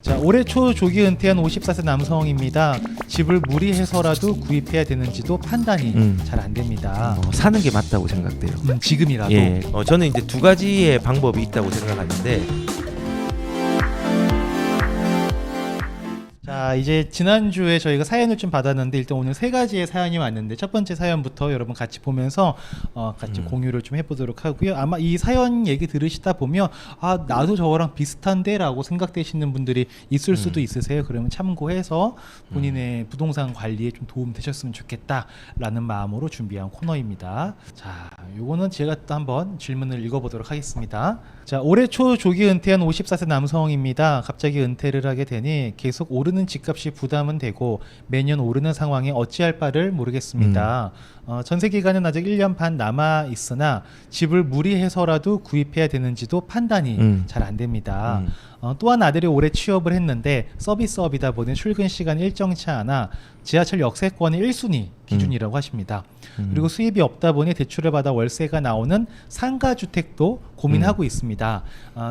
자, 올해 초 조기 은퇴한 54세 남성입니다. 집을 무리해서라도 구입해야 되는지도 판단이 잘 안 됩니다. 사는 게 맞다고 생각돼요. 지금이라도. 예, 저는 이제 두 가지의 방법이 있다고 생각하는데, 자, 이제 지난주에 저희가 사연을 좀 받았는데 일단 오늘 세 가지의 사연이 왔는데 첫 번째 사연부터 여러분 같이 보면서 같이 공유를 좀 해보도록 하고요. 아마 이 사연 얘기 들으시다 보면 아, 나도 저거랑 비슷한데 라고 생각되시는 분들이 있을 수도 있으세요. 그러면 참고해서 본인의 부동산 관리에 좀 도움 되셨으면 좋겠다 라는 마음으로 준비한 코너입니다. 자, 요거는 제가 또 한번 질문을 읽어보도록 하겠습니다. 자, 올해 초 조기 은퇴한 54세 남성입니다. 갑자기 은퇴를 하게 되니 계속 오르는 집값이 부담은 되고 매년 오르는 상황에 어찌할 바를 모르겠습니다. 전세 기간은 아직 1년 반 남아 있으나 집을 무리해서라도 구입해야 되는지도 판단이 잘 안 됩니다. 또한 아들이 올해 취업을 했는데 서비스업이다 보니 출근 시간이 일정치 않아 지하철 역세권이 1순위 기준이라고 하십니다. 그리고 수입이 없다 보니 대출을 받아 월세가 나오는 상가주택도 고민하고 있습니다.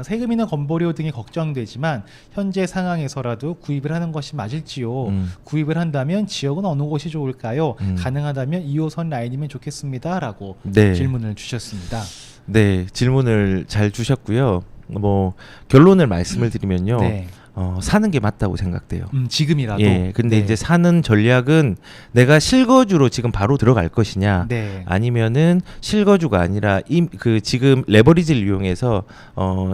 세금이나 건보료 등이 걱정되지만 현재 상황에서라도 구입을 하는 것이 맞을지요. 구입을 한다면 지역은 어느 곳이 좋을까요? 가능하다면 2호선 라인이면 좋겠습니다 라고 네. 질문을 주셨습니다. 네, 질문을 잘 주셨고요. 뭐 결론을 말씀을 드리면요. 네. 사는 게 맞다고 생각돼요. 지금이라도. 예, 근데 네. 이제 사는 전략은 내가 실거주로 지금 바로 들어갈 것이냐, 네. 아니면은 실거주가 아니라 지금 레버리지를 이용해서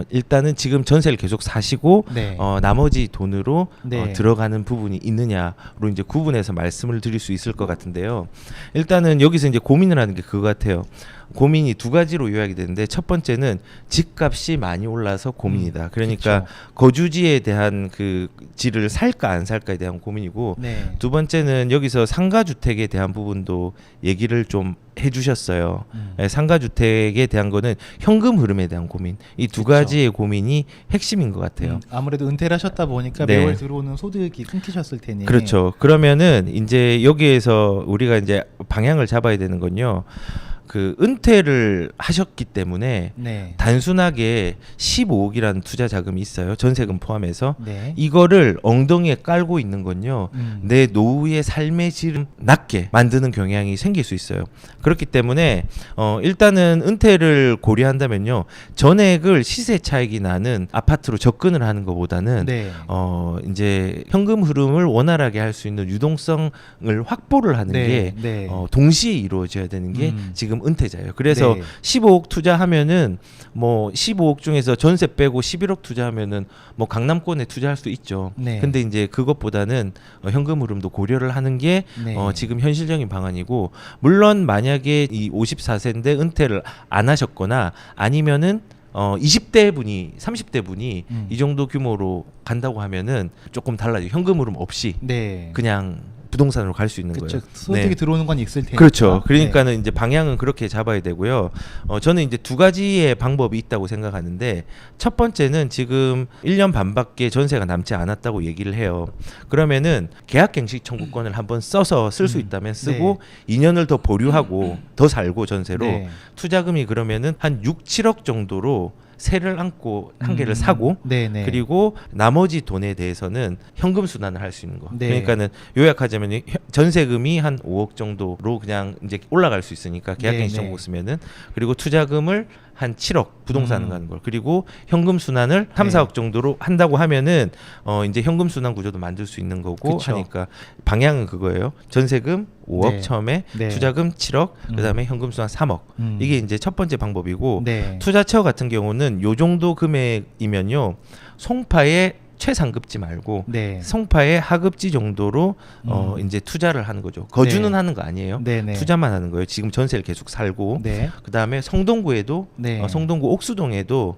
일단은 지금 전세를 계속 사시고 네. 나머지 돈으로 네. 들어가는 부분이 있느냐로 이제 구분해서 말씀을 드릴 수 있을 것 같은데요. 일단은 여기서 이제 고민을 하는 게 그거 같아요. 고민이 두 가지로 요약이 되는데, 첫 번째는 집값이 많이 올라서 고민이다. 그러니까 그쵸. 거주지에 대한 그 지를 살까 안 살까에 대한 고민이고, 네. 두 번째는 여기서 상가주택에 대한 부분도 얘기를 좀 해주셨어요. 상가주택에 대한 거는 현금 흐름에 대한 고민, 이 두 그쵸. 가지의 고민이 핵심인 것 같아요. 아무래도 은퇴를 하셨다 보니까 네. 매월 들어오는 소득이 끊기셨을 테니. 그렇죠. 그러면은 이제 여기에서 우리가 이제 방향을 잡아야 되는 건요. 그 은퇴를 하셨기 때문에 네. 단순하게 15억이라는 투자 자금이 있어요. 전세금 포함해서. 네. 이거를 엉덩이에 깔고 있는 건요. 음. 내 노후의 삶의 질을 낮게 만드는 경향이 생길 수 있어요. 그렇기 때문에 일단은 은퇴를 고려한다면요. 전액을 시세 차익이 나는 아파트로 접근을 하는 것보다는 네. 이제 현금 흐름을 원활하게 할 수 있는 유동성을 확보를 하는 네. 게 네. 동시에 이루어져야 되는 게 지금 은퇴자예요. 그래서 네. 15억 투자하면은 뭐 15억 중에서 전세 빼고 11억 투자하면은 뭐 강남권에 투자할 수 있죠. 네. 근데 이제 그것보다는 현금 흐름도 고려를 하는 게 네. 지금 현실적인 방안이고, 물론 만약에 이 54세인데 은퇴를 안 하셨거나 아니면은 20대 분이 30대 분이 이 정도 규모로 간다고 하면은 조금 달라요. 현금 흐름 없이 네. 그냥 부동산으로 갈 수 있는 그쵸. 거예요. 소득이 네. 들어오는 건 있을 테니까. 그렇죠. 그러니까는 이제 방향은 그렇게 잡아야 되고요. 저는 이제 두 가지의 방법이 있다고 생각하는데, 첫 번째는 지금 1년 반밖에 전세가 남지 않았다고 얘기를 해요. 그러면은 계약갱식 청구권을 한번 써서 쓸 수 있다면 쓰고 2년을 더 보류하고 더 살고 전세로 네. 투자금이 그러면은 한 6, 7억 정도로 세를 안고 한 개를 사고, 네네. 그리고 나머지 돈에 대해서는 현금 순환을 할 수 있는 거. 네. 그러니까는 요약하자면 전세금이 한 5억 정도로 그냥 이제 올라갈 수 있으니까 계약갱신 네네. 청구 쓰면은, 그리고 투자금을 한 7억 부동산을 가는 걸, 그리고 현금 순환을 3, 네. 4억 정도로 한다고 하면은 이제 현금 순환 구조도 만들 수 있는 거고 그쵸. 하니까 방향은 그거예요. 전세금 5억 네. 처음에, 네. 투자금 7억, 그다음에 현금 순환 3억. 이게 이제 첫 번째 방법이고, 네. 투자처 같은 경우는 요 정도 금액이면요, 송파에 최상급지 말고 네. 송파의 하급지 정도로 이제 투자를 하는 거죠. 거주는 네. 하는 거 아니에요. 네네. 투자만 하는 거예요. 지금 전세를 계속 살고. 네. 그다음에 성동구에도 네. 성동구 옥수동에도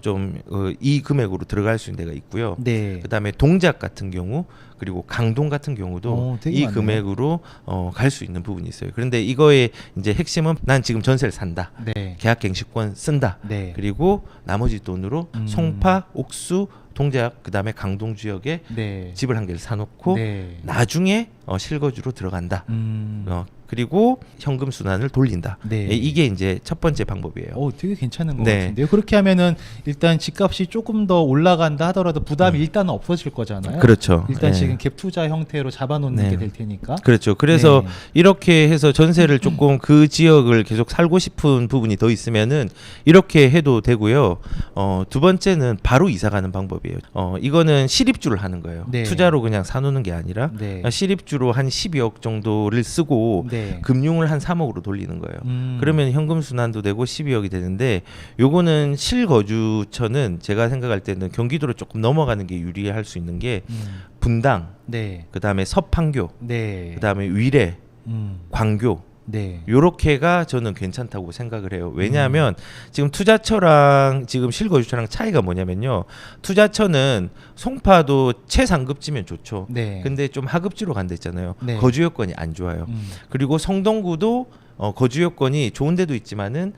좀 이 금액으로 들어갈 수 있는 데가 있고요. 네. 그다음에 동작 같은 경우, 그리고 강동 같은 경우도 되게 이 많네요. 금액으로 갈 수 있는 부분이 있어요. 그런데 이거의 이제 핵심은 난 지금 전세를 산다. 네. 계약갱식권 쓴다. 네. 그리고 나머지 돈으로 송파, 옥수, 동작, 그다음에 강동 지역에 네. 집을 한 개를 사놓고 네. 나중에 실거주로 들어간다. 그리고 현금 순환을 돌린다. 네. 이게 이제 첫 번째 방법이에요. 되게 괜찮은 것 네. 같은데요. 그렇게 하면은 일단 집값이 조금 더 올라간다 하더라도 부담이 일단은 없어질 거잖아요. 그렇죠. 일단 예. 지금 갭 투자 형태로 잡아놓는 네. 게 될 테니까. 그렇죠. 그래서 네. 이렇게 해서 전세를 조금 그 지역을 계속 살고 싶은 부분이 더 있으면은 이렇게 해도 되고요. 두 번째는 바로 이사 가는 방법이에요. 이거는 실입주를 하는 거예요. 네. 투자로 그냥 사놓는 게 아니라 네. 실입주로 한 12억 정도를 쓰고 네. 금융을 한 3억으로 돌리는 거예요. 음. 그러면 현금 순환도 되고 12억이 되는데 요거는 실거주처는 제가 생각할 때는 경기도로 조금 넘어가는 게 유리할 수 있는 게 분당, 네. 그다음에 서판교, 네. 그다음에 위례, 음. 광교 네. 요렇게가 저는 괜찮다고 생각을 해요. 왜냐하면 지금 투자처랑 지금 실거주처랑 차이가 뭐냐면요. 투자처는 송파도 최상급지면 좋죠. 네. 근데 좀 하급지로 간다 했잖아요. 네. 거주 여건이 안 좋아요. 그리고 성동구도 거주 여건이 좋은 데도 있지만은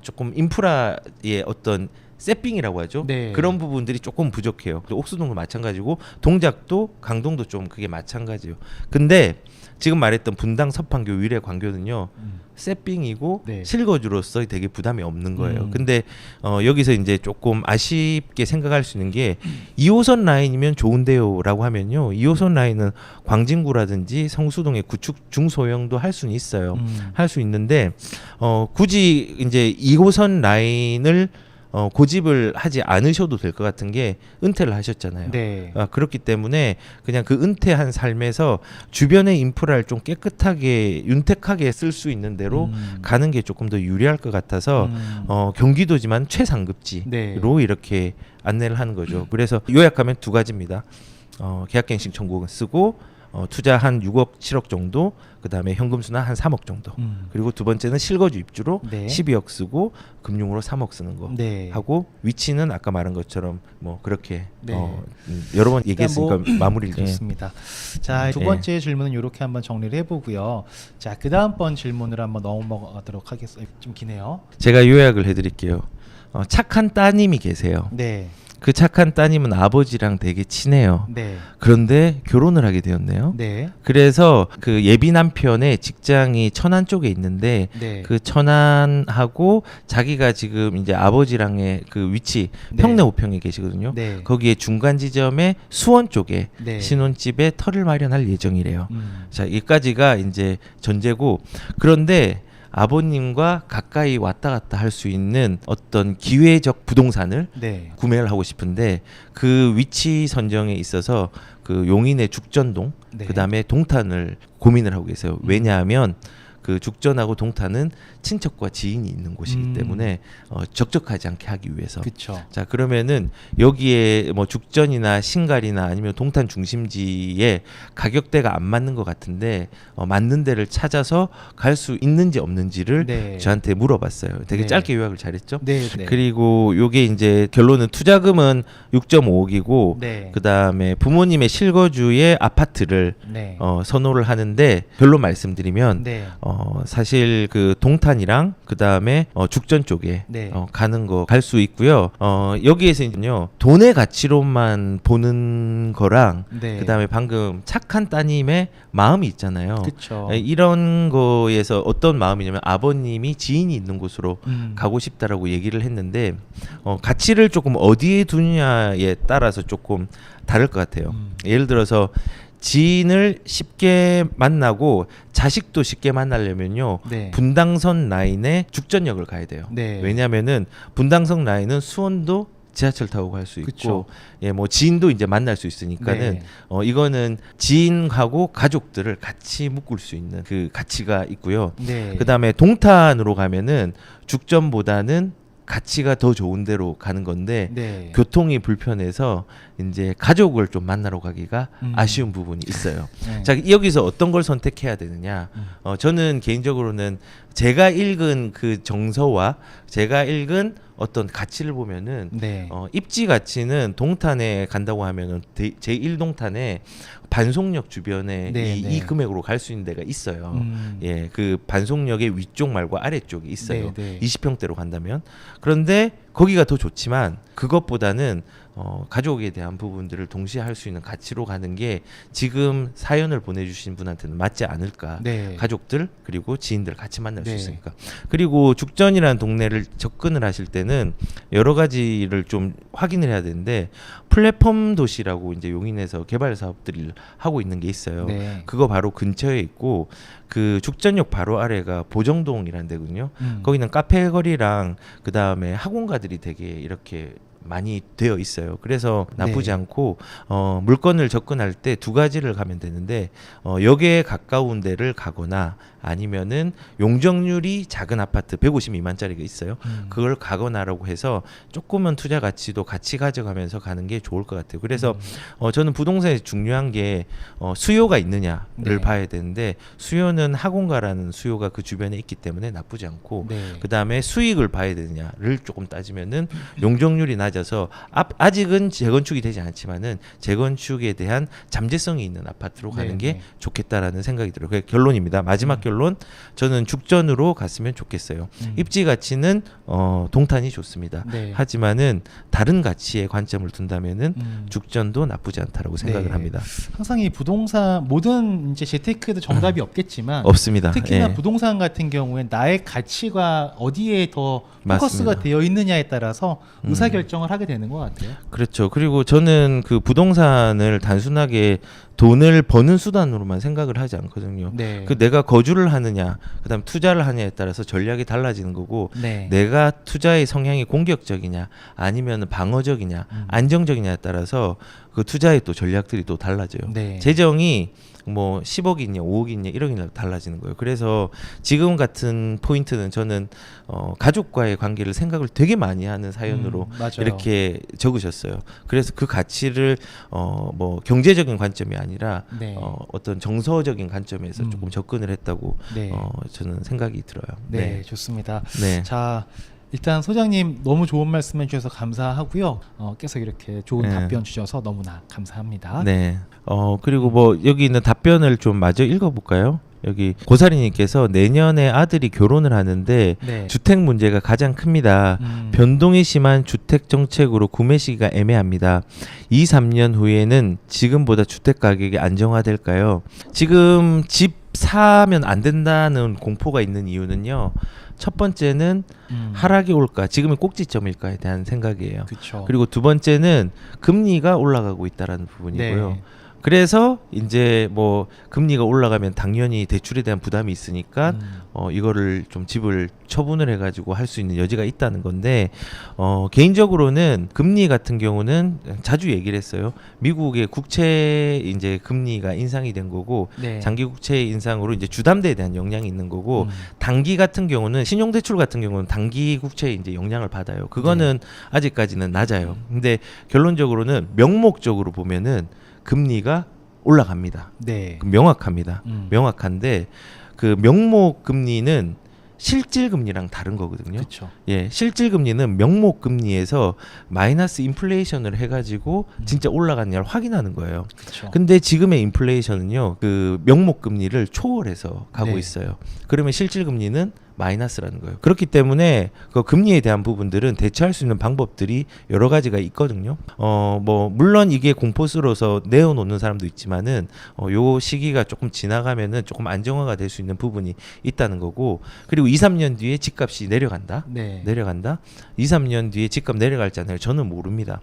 조금 인프라의 어떤 세핑이라고 하죠. 네. 그런 부분들이 조금 부족해요. 또 옥수동도 마찬가지고 동작도 강동도 좀 그게 마찬가지예요. 근데 지금 말했던 분당, 서판교, 위례, 광교는요. 세핑이고 네. 실거주로서 되게 부담이 없는 거예요. 음. 근데 여기서 이제 조금 아쉽게 생각할 수 있는 게 2호선 라인이면 좋은데요라고 하면요. 2호선 라인은 광진구라든지 성수동의 구축 중소형도 할 수는 있어요. 할 수 있는데 굳이 이제 2호선 라인을 고집을 하지 않으셔도 될 것 같은 게 은퇴를 하셨잖아요. 네. 그렇기 때문에 그냥 그 은퇴한 삶에서 주변의 인프라를 좀 깨끗하게 윤택하게 쓸 수 있는 대로 가는 게 조금 더 유리할 것 같아서 경기도지만 최상급지로 네. 이렇게 안내를 하는 거죠. 그래서 요약하면 두 가지입니다. 계약갱신 청구권 쓰고 투자 한 6억 7억 정도, 그다음에 현금 순환 한 3억 정도. 그리고 두 번째는 실거주 입주로 네. 12억 쓰고 금융으로 3억 쓰는 거 네. 하고 위치는 아까 말한 것처럼 뭐 그렇게 네. 여러 번 얘기했으니까 마무리를 좋습니다. 자, 두 예. 번째 질문은 이렇게 한번 정리를 해보고요. 자, 그 다음번 질문을 한번 넘어가도록 하겠습니다. 좀 기네요. 제가 요약을 해드릴게요. 착한 따님이 계세요. 네. 그 착한 따님은 아버지랑 되게 친해요. 네. 그런데 결혼을 하게 되었네요. 네. 그래서 그 예비 남편의 직장이 천안 쪽에 있는데 네. 그 천안하고 자기가 지금 이제 아버지랑의 그 위치 네. 평내 5평에 계시거든요. 네. 거기에 중간 지점에 수원 쪽에 네. 신혼집에 터를 마련할 예정이래요. 음. 자, 여기까지가 이제 전제고, 그런데 아버님과 가까이 왔다 갔다 할 수 있는 어떤 기회적 부동산을 네. 구매를 하고 싶은데 그 위치 선정에 있어서 그 용인의 죽전동 네. 그다음에 동탄을 고민을 하고 계세요. 왜냐하면 그 죽전하고 동탄은 친척과 지인이 있는 곳이기 때문에 적적하지 않게 하기 위해서. 그렇죠. 자, 그러면은 여기에 뭐 죽전이나 신갈이나 아니면 동탄 중심지에 가격대가 안 맞는 것 같은데 맞는 데를 찾아서 갈 수 있는지 없는지를 네. 저한테 물어봤어요. 되게 네. 짧게 요약을 잘했죠. 네. 네. 그리고 요게 이제 결론은 투자금은 6.5억이고 네. 그다음에 부모님의 실거주의 아파트를 네. 선호를 하는데 결론 말씀드리면 네. 사실 그 동탄이랑 그다음에 죽전 쪽에 네. 가는 거 갈 수 있고요. 여기에서는요. 돈의 가치로만 보는 거랑 네. 그다음에 방금 착한 따님의 마음이 있잖아요. 그렇죠. 이런 거에서 어떤 마음이냐면 아버님이 지인이 있는 곳으로 가고 싶다라고 얘기를 했는데 가치를 조금 어디에 두느냐에 따라서 조금 다를 것 같아요. 예를 들어서 지인을 쉽게 만나고 자식도 쉽게 만나려면요. 네. 분당선 라인에 죽전역을 가야 돼요. 네. 왜냐하면은 분당선 라인은 수원도 지하철 타고 갈 수 있고, 그쵸. 예, 뭐 지인도 이제 만날 수 있으니까는 네. 이거는 지인하고 가족들을 같이 묶을 수 있는 그 가치가 있고요. 네. 그 다음에 동탄으로 가면은 죽전보다는 가치가 더 좋은 데로 가는 건데 네. 교통이 불편해서 이제 가족을 좀 만나러 가기가 아쉬운 부분이 있어요. 네. 자, 여기서 어떤 걸 선택해야 되느냐? 저는 개인적으로는 제가 읽은 그 정서와 제가 읽은 어떤 가치를 보면은 네. 입지 가치는 동탄에 간다고 하면은 제1동탄에 반송역 주변에 네, 이 네. 금액으로 갈 수 있는 데가 있어요. 예, 그 반송역의 위쪽 말고 아래쪽에 있어요. 네, 네. 20평대로 간다면. 그런데 거기가 더 좋지만 그것보다는 가족에 대한 부분들을 동시에 할 수 있는 가치로 가는 게 지금 사연을 보내주신 분한테는 맞지 않을까. 네. 가족들 그리고 지인들 같이 만날 네. 수 있으니까. 그리고 죽전이라는 동네를 접근을 하실 때는 여러 가지를 좀 확인을 해야 되는데 플랫폼 도시라고 이제 용인에서 개발 사업들을 하고 있는 게 있어요. 네. 그거 바로 근처에 있고 그 죽전역 바로 아래가 보정동이라는 데거든요. 거기는 카페 거리랑 그 다음에 학원가들이 되게 이렇게 많이 되어 있어요. 그래서 나쁘지 네. 않고 물건을 접근할 때 두 가지를 가면 되는데 역에 가까운 데를 가거나 아니면은 용적률이 작은 아파트 150 미만짜리가 있어요. 그걸 가거나라고 해서 조금은 투자 가치도 같이 가져가면서 가는 게 좋을 것 같아요. 그래서 저는 부동산에 중요한 게 수요가 있느냐를 네. 봐야 되는데 수요는 학원가라는 수요가 그 주변에 있기 때문에 나쁘지 않고 네. 그 다음에 수익을 봐야 되느냐를 조금 따지면은 용적률이 낮아서 아직은 재건축이 되지 않지만은 재건축에 대한 잠재성이 있는 아파트로 가는 네, 게 네. 좋겠다라는 생각이 들어요. 그게 결론입니다. 마지막 결론 저는 죽전으로 갔으면 좋겠어요. 입지 가치는 동탄이 좋습니다. 네. 하지만은 다른 가치의 관점을 둔다면은 죽전도 나쁘지 않다라고 생각을 네. 합니다. 항상 이 부동산 모든 이제 재테크도 정답이 없겠지만 없습니다. 특히나 예. 부동산 같은 경우엔 나의 가치가 어디에 더 포커스가 맞습니다. 되어 있느냐에 따라서 의사 결정을 하게 되는 것 같아요. 그렇죠. 그리고 저는 그 부동산을 단순하게 돈을 버는 수단으로만 생각을 하지 않거든요. 네. 그 내가 거주를 하느냐, 그다음 투자를 하느냐에 따라서 전략이 달라지는 거고, 네. 내가 투자의 성향이 공격적이냐, 아니면 방어적이냐, 안정적이냐에 따라서 그 투자의 또 전략들이 또 달라져요. 네. 재정이 뭐 10억이냐, 5억이냐, 1억이냐 달라지는 거예요. 그래서 지금 같은 포인트는 저는 가족과의 관계를 생각을 되게 많이 하는 사연으로 맞아요. 이렇게 적으셨어요. 그래서 그 가치를 뭐 경제적인 관점이 아니라 네. 어떤 정서적인 관점에서 조금 접근을 했다고 네. 저는 생각이 들어요. 네, 좋습니다. 네. 자, 일단 소장님 너무 좋은 말씀 해주셔서 감사하고요. 계속 이렇게 좋은 네. 답변 주셔서 너무나 감사합니다. 네. 그리고 뭐 여기 있는 답변을 좀 마저 읽어볼까요? 여기 고사리님께서 내년에 아들이 결혼을 하는데 네. 주택 문제가 가장 큽니다. 변동이 심한 주택 정책으로 구매 시기가 애매합니다. 2, 3년 후에는 지금보다 주택 가격이 안정화될까요? 지금 집 사면 안 된다는 공포가 있는 이유는요. 첫 번째는 하락이 올까, 지금이 꼭지점일까에 대한 생각이에요. 그렇죠. 그리고 두 번째는 금리가 올라가고 있다라는 부분이고요. 네. 그래서 이제 뭐 금리가 올라가면 당연히 대출에 대한 부담이 있으니까 이거를 좀 집을 처분을 해가지고 할 수 있는 여지가 있다는 건데 개인적으로는 금리 같은 경우는 자주 얘기를 했어요. 미국의 국채 이제 금리가 인상이 된 거고 네. 장기 국채 인상으로 이제 주담대에 대한 영향이 있는 거고 단기 같은 경우는 신용대출 같은 경우는 단기 국채에 이제 영향을 받아요. 그거는 아직까지는 낮아요. 근데 결론적으로는 명목적으로 보면은 금리가 올라갑니다. 네. 명확합니다. 음. 명확한데 그 명목 금리는 실질 금리랑 다른 거거든요. 그렇죠. 예, 실질 금리는 명목 금리에서 마이너스 인플레이션을 해가지고 진짜 올라갔냐를 확인하는 거예요. 그렇죠. 근데 지금의 인플레이션은요, 그 명목 금리를 초월해서 가고 네. 있어요. 그러면 실질 금리는 마이너스라는 거예요. 그렇기 때문에 그 금리에 대한 부분들은 대처할 수 있는 방법들이 여러 가지가 있거든요. 뭐 물론 이게 공포스러워서 내어놓는 사람도 있지만은 요 시기가 조금 지나가면은 조금 안정화가 될 수 있는 부분이 있다는 거고, 그리고 2, 3년 뒤에 집값이 내려간다. 네. 내려간다. 2, 3년 뒤에 집값 내려갈지 않나요? 저는 모릅니다.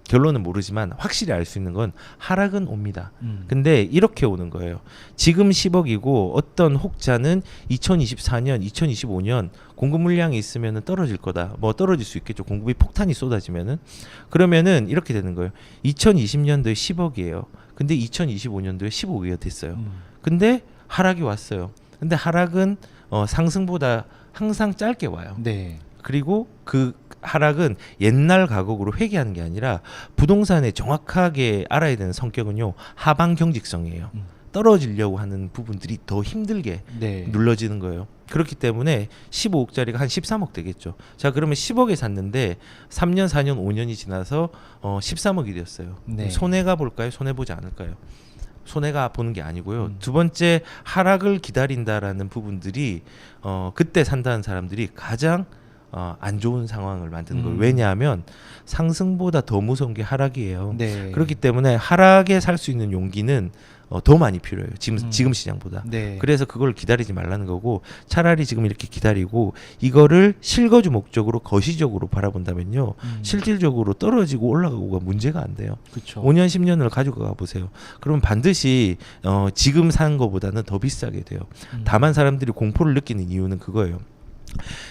결론은 모르지만 확실히 알 수 있는 건 하락은 옵니다. 근데 이렇게 오는 거예요. 지금 10억이고 어떤 혹자는 2024년, 2025년 공급 물량이 있으면 떨어질 거다. 뭐 떨어질 수 있겠죠. 공급이 폭탄이 쏟아지면은. 그러면은 이렇게 되는 거예요. 2020년도에 10억이에요. 근데 2025년도에 15억이 됐어요. 근데 하락이 왔어요. 근데 하락은 상승보다 항상 짧게 와요. 네. 그리고 그 하락은 옛날 가격으로 회귀하는 게 아니라 부동산에 정확하게 알아야 되는 성격은요, 하방 경직성이에요. 떨어지려고 하는 부분들이 더 힘들게 네. 눌러지는 거예요. 그렇기 때문에 15억짜리가 한 13억 되겠죠. 자, 그러면 10억에 샀는데 3년, 4년, 5년이 지나서 13억이 되었어요. 네. 손해가 볼까요? 손해 보지 않을까요? 손해가 보는 게 아니고요. 두 번째, 하락을 기다린다라는 부분들이 그때 산다는 사람들이 가장 안 좋은 상황을 만드는 거예요. 왜냐하면 상승보다 더 무서운 게 하락이에요. 네. 그렇기 때문에 하락에 살 수 있는 용기는 더 많이 필요해요. 지금 시장보다. 네. 그래서 그걸 기다리지 말라는 거고 차라리 지금 이렇게 기다리고 이거를 실거주 목적으로 거시적으로 바라본다면요. 실질적으로 떨어지고 올라가고가 문제가 안 돼요. 그렇죠. 5년 10년을 가지고 가 보세요. 그러면 반드시 지금 사는 것보다는 더 비싸게 돼요. 다만 사람들이 공포를 느끼는 이유는 그거예요.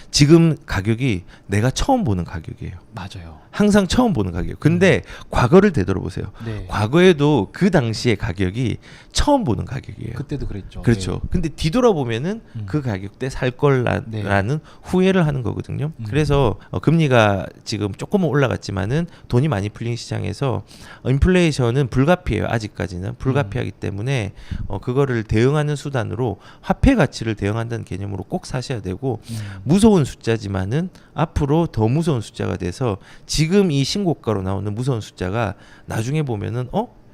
지금 가격이 내가 처음 보는 가격이에요. 맞아요. 항상 처음 보는 가격. 근데 과거를 되돌아보세요. 네. 과거에도 그 당시의 가격이 처음 보는 가격이에요. 그때도 그랬죠. 그렇죠. 네. 근데 뒤돌아보면은 그 가격대 살 걸라는 후회를 하는 거거든요. 그래서 금리가 지금 조금은 올라갔지만은 돈이 많이 풀린 시장에서 인플레이션은 불가피해요. 아직까지는 불가피하기 때문에 그거를 대응하는 수단으로 화폐 가치를 대응한다는 개념으로 꼭 사셔야 되고 무서운 숫자지만은 앞으로 더 무서운 숫자가 돼서 지금 이 신고가로 나오는 무서운 숫자가 나중에 보면은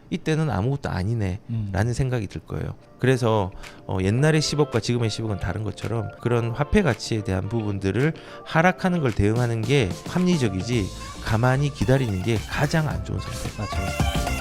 이때는 아무것도 아니네 라는 생각이 들 거예요. 그래서 옛날의 10억과 지금의 10억은 다른 것처럼 그런 화폐 가치에 대한 부분들을 하락하는 걸 대응하는 게 합리적이지 가만히 기다리는 게 가장 안 좋은 선택. 맞아요.